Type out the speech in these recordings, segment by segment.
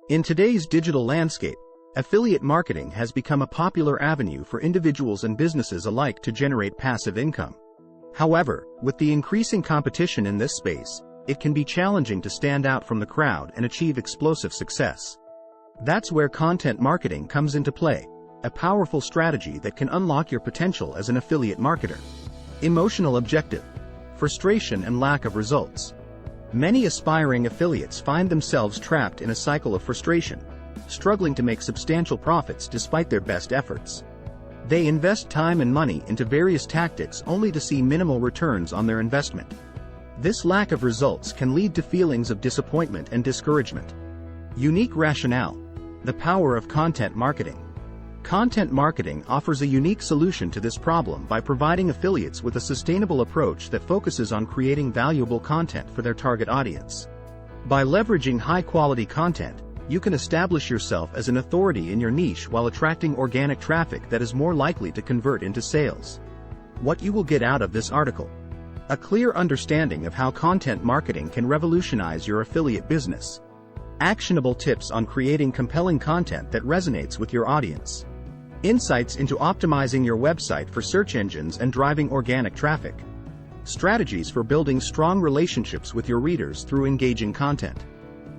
In today's digital landscape, affiliate marketing has become a popular avenue for individuals and businesses alike to generate passive income. However, with the increasing competition in this space, it can be challenging to stand out from the crowd and achieve explosive success. That's where content marketing comes into play, a powerful strategy that can unlock your potential as an affiliate marketer. Emotional objective: frustration and lack of results. Many aspiring affiliates find themselves trapped in a cycle of frustration, struggling to make substantial profits despite their best efforts. They invest time and money into various tactics only to see minimal returns on their investment. This lack of results can lead to feelings of disappointment and discouragement. Unique rationale: the power of content marketing. Content marketing offers a unique solution to this problem by providing affiliates with a sustainable approach that focuses on creating valuable content for their target audience. By leveraging high-quality content, you can establish yourself as an authority in your niche while attracting organic traffic that is more likely to convert into sales. What you will get out of this article: a clear understanding of how content marketing can revolutionize your affiliate business. Actionable tips on creating compelling content that resonates with your audience. Insights into optimizing your website for search engines and driving organic traffic. Strategies for building strong relationships with your readers through engaging content.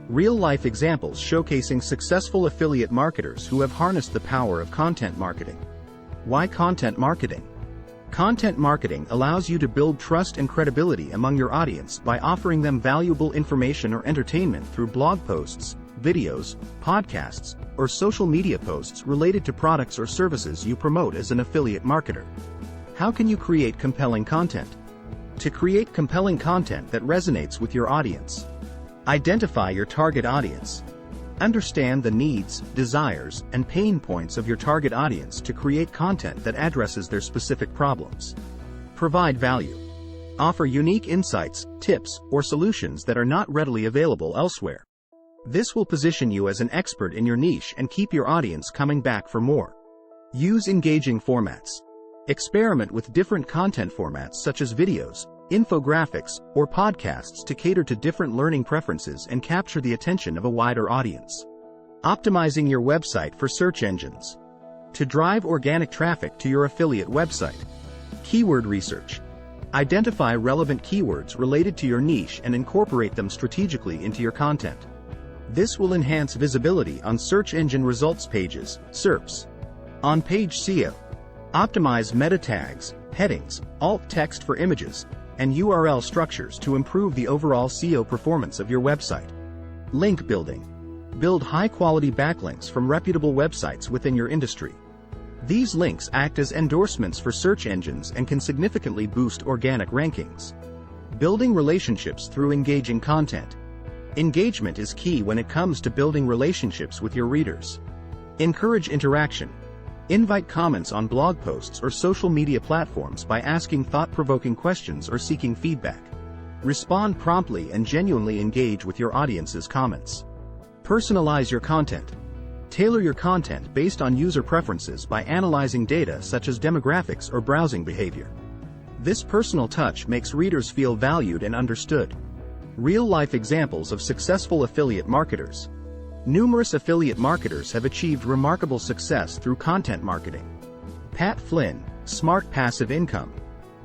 Real-life examples showcasing successful affiliate marketers who have harnessed the power of content marketing. Why content marketing? Content marketing allows you to build trust and credibility among your audience by offering them valuable information or entertainment through blog posts, videos, podcasts, or social media posts related to products or services you promote as an affiliate marketer. How can you create compelling content? To create compelling content that resonates with your audience, identify your target audience. Understand the needs, desires, and pain points of your target audience to create content that addresses their specific problems. Provide value. Offer unique insights, tips, or solutions that are not readily available elsewhere. This will position you as an expert in your niche and keep your audience coming back for more. Use engaging formats. Experiment with different content formats such as videos, infographics, or podcasts to cater to different learning preferences and capture the attention of a wider audience. Optimizing your website for search engines. To drive organic traffic to your affiliate website. Keyword research. Identify relevant keywords related to your niche and incorporate them strategically into your content. This will enhance visibility on search engine results pages, SERPs. On-page SEO. Optimize meta tags, headings, alt text for images, and URL structures to improve the overall SEO performance of your website. Link building. Build high-quality backlinks from reputable websites within your industry. These links act as endorsements for search engines and can significantly boost organic rankings. Building relationships through engaging content. Engagement is key when it comes to building relationships with your readers. Encourage interaction. Invite comments on blog posts or social media platforms by asking thought-provoking questions or seeking feedback. Respond promptly and genuinely engage with your audience's comments. Personalize your content. Tailor your content based on user preferences by analyzing data such as demographics or browsing behavior. This personal touch makes readers feel valued and understood. Real-life examples of successful affiliate marketers. Numerous affiliate marketers have achieved remarkable success through content marketing. Pat Flynn, Smart Passive Income.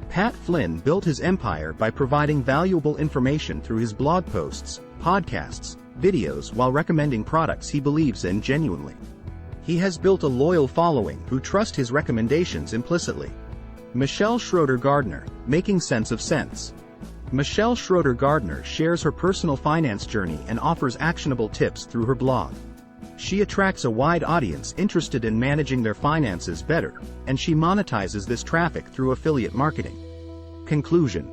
Pat Flynn built his empire by providing valuable information through his blog posts, podcasts, videos while recommending products he believes in genuinely. He has built a loyal following who trust his recommendations implicitly. Michelle Schroeder Gardner, Making Sense of Sense. Michelle Schroeder Gardner shares her personal finance journey and offers actionable tips through her blog. She attracts a wide audience interested in managing their finances better, and she monetizes this traffic through affiliate marketing. Conclusion.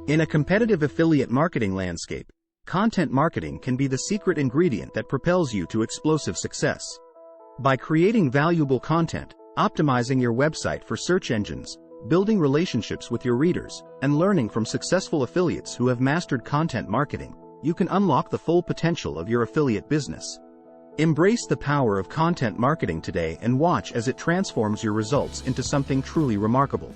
In a competitive affiliate marketing landscape, content marketing can be the secret ingredient that propels you to explosive success. By creating valuable content, optimizing your website for search engines, building relationships with your readers, and learning from successful affiliates who have mastered content marketing, you can unlock the full potential of your affiliate business. Embrace the power of content marketing today and watch as it transforms your results into something truly remarkable.